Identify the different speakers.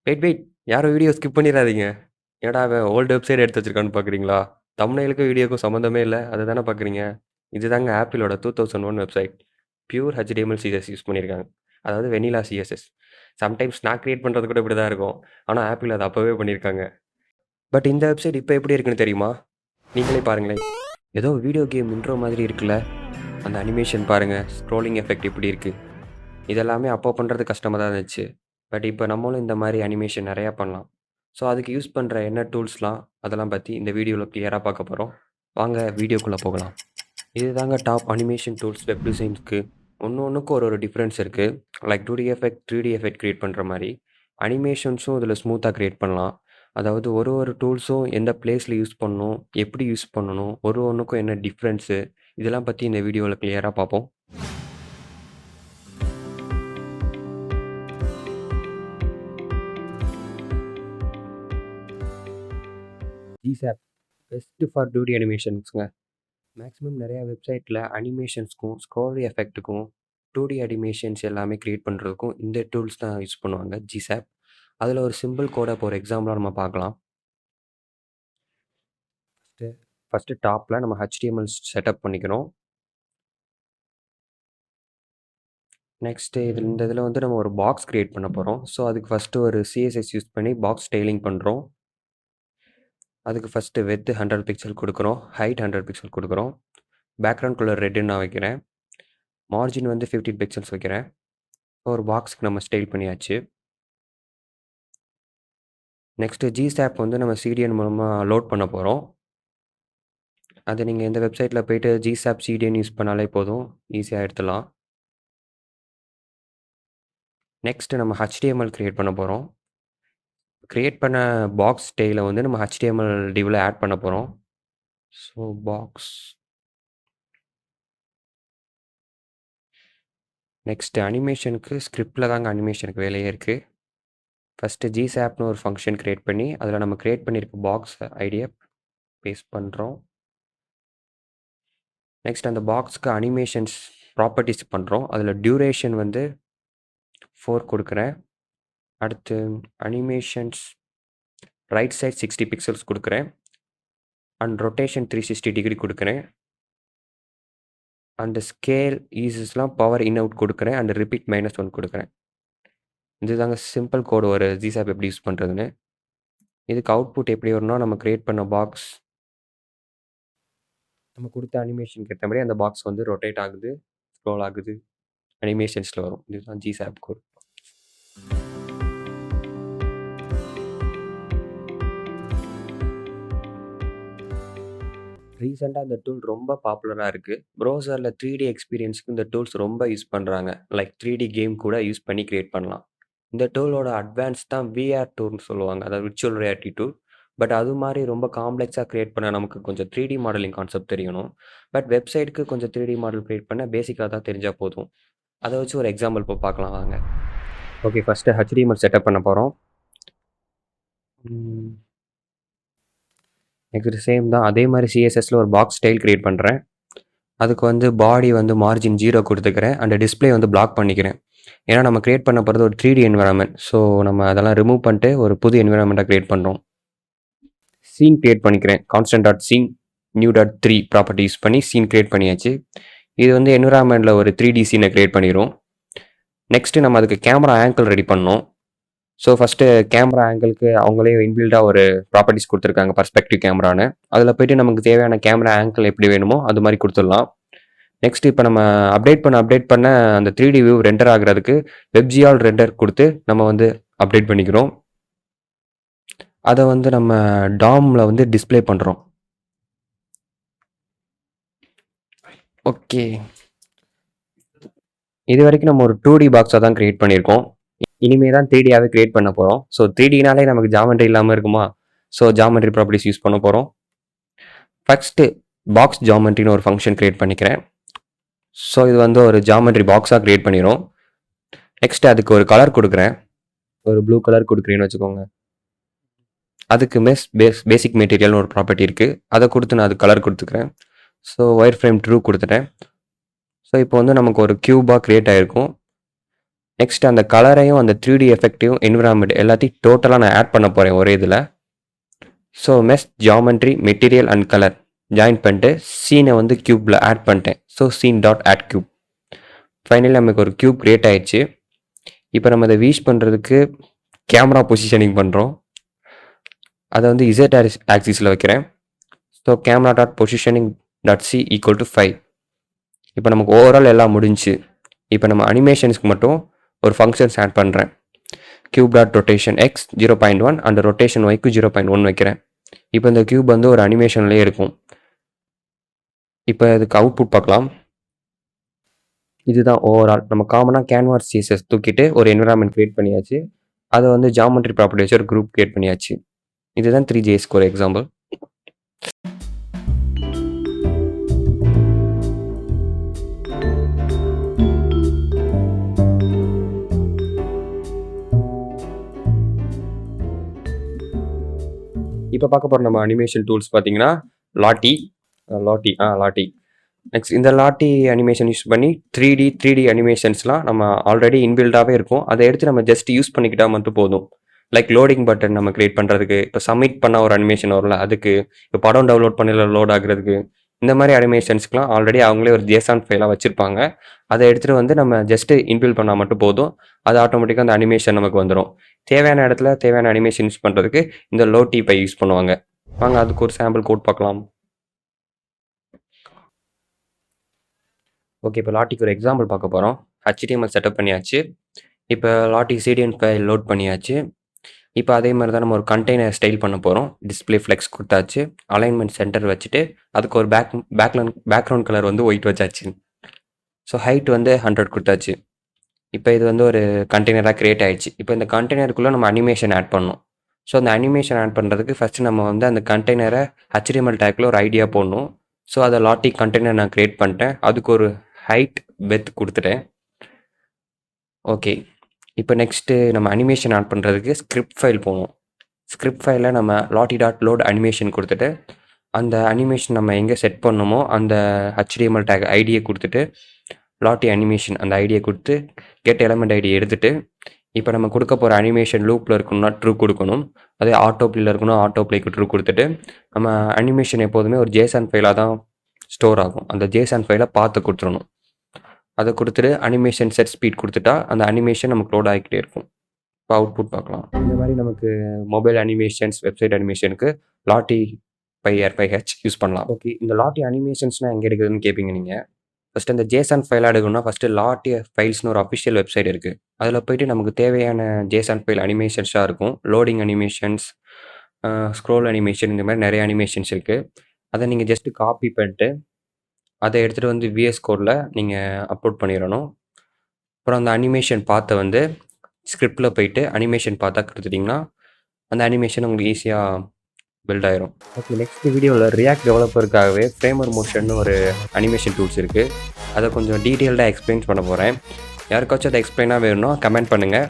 Speaker 1: Wait wait யாரும் video skip பண்ணிடாதீங்க. என்னடா அவன் ஓல்டு வெப்சைட் எடுத்து வச்சிருக்கான்னு பார்க்குறீங்களா? தம்ப்நெயிலுக்கும் வீடியோக்கும் சம்மந்தமே இல்ல. அத தானே பார்க்குறீங்க. இதுதாங்க ஆப்பிளோட 2001 website. Pure HTML CSS use பண்ணியிருக்காங்க. அதாவது வெனிலா CSS. சம்டைம்ஸ் நான் கிரியேட் பண்றது கூட இப்படி தான் இருக்கும். ஆனா ஆப்பிள் அத அப்பவே பண்ணியிருக்காங்க. பட் இந்த வெப்சைட் இப்ப எப்படி இருக்குன்னு தெரியுமா? நீங்களே பாருங்களேன். ஏதோ வீடியோ கேம் இன்ட்ரோ மாதிரி இருக்குல்ல? அந்த அனிமேஷன் பாருங்க. ஸ்க்ரோலிங் எஃபெக்ட் இப்படி இருக்கு. இதெல்லாமே அப்போ பண்றது கஷ்டமா தான் இருந்துச்சு. பட் இப்ப நம்மளும் இந்த மாரி அனிமேஷன் நெறையா பண்ணலாம். ஸோ அதுக்கு யூஸ் பண்ற என்ன டூல்ஸ்லாம், அதெல்லாம் பத்தி இந்த வீடியோல கிளியரா பார்க்க போறோம். வாங்க வீடியோக்குள்ள போகலாம். இதுதாங்க டாப் அனிமேஷன் டூல்ஸ் வெப் டிசைன்ஸ்க்கு. ஒண்ணுக்கும் ஒரு டிஃபரன்ஸ் இருக்கு. Like 2D effect, 3D effect create பண்ற மாரி. அனிமேஷன்ஸும் இதில ஸ்மூத்தா கிரியேட் பண்ணலாம். அதாவது ஒரு டூல்ஸும் எந்த பிளேஸ்ல யூஸ் பண்ணணும், எப்படி யூஸ் பண்ணணும், ஒண்ணுக்கும் என்ன டிஃபரன்ஸு, இதெல்லாம் பத்தி இந்த வீடியோல கிளியரா பார்ப்போம். GSAP பெஸ்ட் ஃபார் 2D அனிமேஷன்ஸ்ங்க. மேக்ஸிமம் நெறையா வெப்சைட்ல அனிமேஷன்ஸ்க்கும், ஸ்க்ரோல் எஃபெக்ட்டுக்கும், 2D அனிமேஷன்ஸ் எல்லாமே கிரியேட் பண்றதுக்கும் இந்த டூல்ஸ் தான் யூஸ் பண்ணுவாங்க GSAP. அதில ஒரு சிம்பிள் கோட இப்போ ஒரு எக்ஸாம்பிளா நம்ம பார்க்கலாம். ஃபர்ஸ்ட்டு டாப்ல நம்ம HTML செட்டப் பண்ணிக்கிறோம். நெக்ஸ்ட்டு இந்த இதில வந்து நம்ம ஒரு பாக்ஸ் கிரியேட் பண்ண போறோம். ஸோ அதுக்கு ஃபர்ஸ்ட்டு ஒரு CSS யூஸ் பண்ணி பாக்ஸ் ஸ்டைலிங் பண்றோம். அதுக்கு ஃபர்ஸ்ட்டு விட்த் 100 பிக்சல் குடுக்குறோம். ஹைட் 100 பிக்சல் குடுக்குறோம். பேக்ரவுண்ட் கலர் ரெட்டுன்னு நான் வைக்கிறேன். மார்ஜின் வந்து 15 பிக்சல்ஸ் வைக்கிறேன். ஒரு பாக்ஸ்க்கு நம்ம ஸ்டைல் பண்ணியாச்சு. நெக்ஸ்ட்டு GSAP வந்து நம்ம CDN மூலமா லோட் பண்ண போறோம். அது நீங்க இந்த வெப்சைட்ல போயிட்டு GSAP CDN யூஸ் பண்ணாலே போதும். ஈஸியா எடுத்துடலாம். நெக்ஸ்ட்டு நம்ம HTML கிரியேட் பண்ண போறோம். கிரியேட் பண்ண பாக்ஸ் ஸ்டைல வந்து நம்ம HTML டிவ்ல ஆட் பண்ண போறோம். So box. நெக்ஸ்ட்டு அனிமேஷனுக்கு ஸ்கிரிப்ட்ல தாங்க அனிமேஷனுக்கு வேலையே இருக்கு. ஃபர்ஸ்ட்டு GSAPன்னு ஒரு ஃபங்ஷன் கிரியேட் பண்ணி, அதில நம்ம கிரியேட் பண்ணியிருக்க பாக்ஸ் ஐடிய பேஸ்ட் பண்றோம். நெக்ஸ்ட் அந்த பாக்ஸ்க்கு அனிமேஷன்ஸ் ப்ராப்பர்ட்டீஸ் பண்றோம். அதில டியூரேஷன் வந்து 4 குடுக்குறேன். அடுத்து அனிமேஷன்ஸ் ரைட் சைட் 60 பிக்சல்ஸ் குடுக்குறேன். அண்ட் ரொட்டேஷன் 360 டிகிரி குடுக்குறேன். அண்ட் ஸ்கேல், ஈஸஸ்லாம் பவர் இன், அவுட் குடுக்குறேன். அண்ட் ரிப்பீட் -1 குடுக்குறேன். இதுதாங்க சிம்பிள் கோட் ஒரு GSAP எப்படி யூஸ் பண்றதுன்னு. இதுக்கு அவுட்புட் எப்படி வரும்னா, நம்ம கிரியேட் பண்ண பாக்ஸ் நம்ம குடுத்த அனிமேஷனுக்கு ஏத்த மாரி அந்த பாக்ஸ் வந்து ரொட்டேட் ஆகுது, ஸ்க்ரோல் ஆகுது. அனிமேஷன்ஸ்ல வரும். இதுதான் GSAP கோட். ரீசென்ட்டா இந்த டூல் ரொம்ப பாப்புலரா இருக்கு. ப்ரௌசர்ல 3D எக்ஸ்பீரியன்ஸ்க்கு இந்த டூல்ஸ் ரொம்ப யூஸ் பண்றாங்க. லைக் 3D கேம் கூட யூஸ் பண்ணி கிரியேட் பண்ணலாம். இந்த டூலோட அட்வான்ஸ் தான் VR டூல்னு சொல்லுவாங்க. அதாவது விர்ச்சுவல் ரியாலிட்டி டூல். பட் அது மாரி ரொம்ப காம்ப்ளெக்ஸா கிரியேட் பண்ண நமக்கு கொஞ்சம் 3D மாடலிங் கான்செப்ட் தெரியணும். பட் வெப்சைட்க்கு கொஞ்சம் 3D மாடல் கிரியேட் பண்ண பேசிக்கா தான் தெரிஞ்சா போதும். அத வச்சு ஒரு எக்ஸாம்பிள் இப்போ பார்க்கலாம் வாங்க. ஓகே, ஃபர்ஸ்ட்டு HTML செட்டப் பண்ண போறோம். நெக்ஸ்ட் சேம் தான். அதே மாரி CSSல ஒரு பாக்ஸ் ஸ்டைல் கிரியேட் பண்றேன். அதுக்கு வந்து பாடி வந்து மார்ஜின் 0 குடுத்துக்கிறேன். அண்ட் டிஸ்ப்ளே வந்து பிளாக் பண்ணிக்கிறேன். ஏன்னா நம்ம கிரியேட் பண்ண போறது ஒரு 3D என்வைரன்மென்ட். ஸோ நம்ம அதெல்லாம் ரிமூவ் பண்ணிட்டு ஒரு புது என்வைரன்மென்ட்டா கிரியேட் பண்றோம். சீன் கிரியேட் பண்ணிக்கிறேன். constant.scene new.3 ப்ராப்பர்ட்டி யூஸ் பண்ணி சீன் கிரியேட் பண்ணியாச்சு. இது வந்து என்வைரன்மென்ட்ல ஒரு 3D சீனை கிரியேட் பண்ணிரும். நெக்ஸ்ட் நம்ம அதுக்கு கேமரா ஆங்கிள் ரெடி பண்ணணும். ஸோ ஃபர்ஸ்ட்டு கேமரா ஆங்கிள்க்கு அவங்களே இன்பில்டா ஒரு ப்ராப்பர்ட்டீஸ் குடுத்துருக்காங்க பெர்ஸ்பெக்டிவ் கேமரான்னு. அதில போயிட்டு நமக்கு தேவையான கேமரா ஆங்கிள் எப்படி வேணுமோ அது மாரி குடுத்துடலாம். நெக்ஸ்ட் இப்ப நம்ம அப்டேட் பண்ண அந்த 3D வியூ ரெண்டர் ஆகுறதுக்கு WebGL ரெண்டர் குடுத்து நம்ம வந்து அப்டேட் பண்ணிக்கிறோம். அத வந்து நம்ம DOMல வந்து டிஸ்ப்ளே பண்றோம். ஓகே. இதுவரைக்கும் நம்ம ஒரு 2D பாக்ஸா தான் கிரியேட் பண்ணியிருக்கோம். இனிமே தான் 3Dயாவே கிரியேட் பண்ண போறோம். ஸோ 3Dனாலே நமக்கு ஜாமெட்ரி இல்லாம இருக்குமா? ஸோ ஜாமெட்ரி ப்ராப்பர்ட்டீஸ் யூஸ் பண்ண போறோம். ஃபர்ஸ்ட்டு பாக்ஸ் ஜாமெட்ரின்னு ஒரு ஃபங்ஷன் கிரியேட் பண்ணிக்கிறேன். ஸோ இது வந்து ஒரு ஜாமெட்ரி பாக்ஸா கிரியேட் பண்ணிரும். நெக்ஸ்ட் அதுக்கு ஒரு கலர் குடுக்குறேன். ஒரு ப்ளூ கலர் குடுக்குறேன்னு வச்சுக்கோங்க. அதுக்கு பேசிக் மெட்டீரியல்னு ஒரு ப்ராப்பர்ட்டி இருக்கு. அத குடுத்து நான் அதுக்கு கலர் குடுத்துக்கிறேன். ஸோ ஒயர் ஃப்ரேம் ட்ரூ குடுத்துட்டேன். ஸோ இப்போ வந்து நமக்கு ஒரு கியூபா கிரியேட் ஆயிருக்கும். நெக்ஸ்ட் அந்த கலரையும் அந்த 3D எஃபெக்டையும் என்விரான்மெண்ட் எல்லாத்தையும் டோட்டலாக நான் ஆட் பண்ண போகிறேன் ஒரே இதில். So mesh geometry material and colour join பண்ணிட்டு சீனை வந்து க்யூப்பில் ஆட் பண்ணிட்டேன். So scene dot add cube. Finally நமக்கு ஒரு க்யூப் கிரியேட் ஆயிடுச்சு. இப்போ நம்ம அதை வீஷ் பண்ணுறதுக்கு கேமரா பொசிஷனிங் பண்ணுறோம். அதை வந்து இசட் ஆக்சிஸில் வைக்கிறேன். So camera dot positioning dot C equal to 5. இப்போ நமக்கு ஓவரால் எல்லாம் முடிஞ்சு. இப்போ நம்ம அனிமேஷன்ஸ்க்கு மட்டும் ஒரு ஃபங்க்ஷன்ஸ் ஆட் பண்ணுறேன். Cube dot rotation x 0.1 and rotation ஒய்க்கு 0.1 வைக்கிறேன். இப்போ இந்த கியூப் வந்து ஒரு அனிமேஷன்லேயே இருக்கும். இப்போ இதுக்கு அவுட்புட் பார்க்கலாம். இதுதான் ஓவரால். நம்ம காமனாக கேன்வாஸ் சீசஸ் தூக்கிட்டு ஒரு என்விரான்மெண்ட் கிரியேட் பண்ணியாச்சு. அதை வந்து ஜியாமெட்ரி ப்ராப்பர்ட்டி வச்சு ஒரு குரூப் கிரியேட் பண்ணியாச்சு. இதுதான் 3JSக்கு ஒரு எக்ஸாம்பிள். இப்போ பார்க்க போகிற நம்ம அனிமேஷன் டூல்ஸ் பார்த்தீங்கன்னா லாட்டி. நெக்ஸ்ட் இந்த லாட்டி அனிமேஷன் யூஸ் பண்ணி 3D அனிமேஷன்ஸ்லாம் நம்ம ஆல்ரெடி இன்பில்டாகவே இருக்கும். அதை எடுத்து நம்ம ஜஸ்ட் யூஸ் பண்ணிக்கிட்டால் மட்டும் போதும். லைக் லோடிங் பட்டன் நம்ம கிரியேட் பண்ணுறதுக்கு, இப்போ சப்மிட் பண்ண ஒரு அனிமேஷன் வரல அதுக்கு, இப்போ படம் டவுன்லோட் பண்ணல லோட் ஆகுறதுக்கு, இந்த மாதிரி அனிமேஷன்ஸ்க்குலாம் ஆல்ரெடி அவங்களே ஒரு ஜேசான் ஃபைலாக வச்சுருப்பாங்க. அதை எடுத்துகிட்டு வந்து நம்ம ஜஸ்ட்டு இன்பில்ட் பண்ணால் மட்டும் போதும். அது ஆட்டோமேட்டிக்காக அந்த அனிமேஷன் நமக்கு வந்துடும். தேவையான இடத்துல தேவையான அனிமேஷன் யூஸ் பண்ணுறதுக்கு இந்த லோட்டி பை யூஸ் பண்ணுவாங்க. வாங்க அதுக்கு ஒரு சாம்பிள் கோட் பார்க்கலாம். ஓகே, இப்போ லாட்டிக்கு ஒரு எக்ஸாம்பிள் பார்க்க போகிறோம். HTML செட்டப் பண்ணியாச்சு. இப்போ லாட்டி CDN ஃபைல் லோட் பண்ணியாச்சு. இப்போ அதே மாதிரி தான் நம்ம ஒரு கண்டெய்னர் ஸ்டைல் பண்ண போகிறோம். டிஸ்பிளே ஃப்ளெக்ஸ் கொடுத்தாச்சு. அலைன்மெண்ட் சென்டர் வச்சுட்டு அதுக்கு ஒரு பேக்ரவுண்ட் கலர் வந்து ஒயிட் வச்சாச்சு. ஸோ ஹைட் வந்து 100 கொடுத்தாச்சு. இப்போ இது வந்து ஒரு கண்டெய்னராக க்ரியேட் ஆகிடுச்சு. இப்போ இந்த கண்டெய்னருக்குள்ளே நம்ம அனிமேஷன் ஆட் பண்ணணும். ஸோ அந்த அனிமேஷன் ஆட் பண்ணுறதுக்கு ஃபஸ்ட்டு நம்ம வந்து அந்த கண்டெய்னரை HTML டேக்கில் ஒரு ஐடியா போடணும். ஸோ அதை லாட்டி கண்டெய்னர் நான் க்ரியேட் பண்ணிட்டேன். அதுக்கு ஒரு ஹைட் பெத் கொடுத்துட்டேன். ஓகே, இப்போ நெக்ஸ்ட்டு நம்ம அனிமேஷன் ஆட் பண்ணுறதுக்கு ஸ்கிரிப்ட் ஃபைல் போகணும். ஸ்கிரிப்ட் ஃபைலில் நம்ம லாட்டி டாட் லோட் அனிமேஷன் கொடுத்துட்டு அந்த அனிமேஷன் நம்ம எங்கே செட் பண்ணணுமோ அந்த HTML டேக் ஐடியை கொடுத்துட்டு லாட்டி அனிமேஷன் அந்த ஐடியை கொடுத்து கெட் எலமெண்ட் ஐடி எடுத்துகிட்டு இப்போ நம்ம கொடுக்க போகிற அனிமேஷன் லூப்பில் இருக்கணும்னா ட்ரூ கொடுக்கணும். அதே ஆட்டோ ப்ளேயில் இருக்கணும் ஆட்டோ ப்ளேக்கு ட்ரூ கொடுத்துட்டு நம்ம அனிமேஷன் எப்போதுமே ஒரு ஜேசான் ஃபைலாக தான் ஸ்டோர் ஆகும். அந்த ஜேசான் ஃபைலை பார்த்து கொடுத்துடணும். அதை கொடுத்துட்டு அனிமேஷன் செட் ஸ்பீட் கொடுத்துட்டா அந்த அனிமேஷன் நமக்கு லோட் ஆகிக்கிட்டே இருக்கும். இப்போ அவுட்புட் பார்க்கலாம். இந்த மாதிரி நமக்கு மொபைல் அனிமேஷன்ஸ் வெப்சைட் அனிமேஷனுக்கு லாட்டி பை யூஸ் பண்ணலாம். ஓகே, இந்த லாட்டி அனிமேஷன்ஸ்னால் எங்கே எடுக்குதுன்னு கேட்பீங்க நீங்கள். ஃபஸ்ட்டு அந்த ஜேசான் ஃபைலாக எடுக்கணும்னா ஃபஸ்ட்டு லாட்டி ஃபைல்ஸ்னு ஒரு அஃபிஷியல் வெப்சைட் இருக்குது. அதில் போய்ட்டு நமக்கு தேவையான ஜேசான் ஃபைல் அனிமேஷன்ஸாக இருக்கும். லோடிங் அனிமேஷன்ஸ், ஸ்க்ரோல் அனிமேஷன், இந்த மாதிரி நிறைய அனிமேஷன்ஸ் இருக்குது. அதை நீங்கள் ஜஸ்ட்டு காப்பி பண்ணிட்டு அதை எடுத்துகிட்டு வந்து VS கோடில் நீங்கள் அப்லோட் பண்ணிடணும். அப்புறம் அந்த அனிமேஷன் பாத்தை வந்து ஸ்கிரிப்டில் போயிட்டு அனிமேஷன் பார்த்தா கொடுத்துட்டிங்கன்னா அந்த அனிமேஷன் உங்களுக்கு ஈஸியாக பில்ட் ஆயிரும். ஓகே, நெக்ஸ்ட் வீடியோவில் ரியாக்ட் டெவலப்பருக்காகவே ஃப்ரேமர் மோஷன் ஒரு அனிமேஷன் டூல்ஸ் இருக்குது. அதை கொஞ்சம் டீட்டெயில்டாக எக்ஸ்பிளைன் பண்ண போகிறேன். யாருக்காச்சும் அதை எக்ஸ்பிளைனாக வேணும்னா கமெண்ட் பண்ணுங்கள்.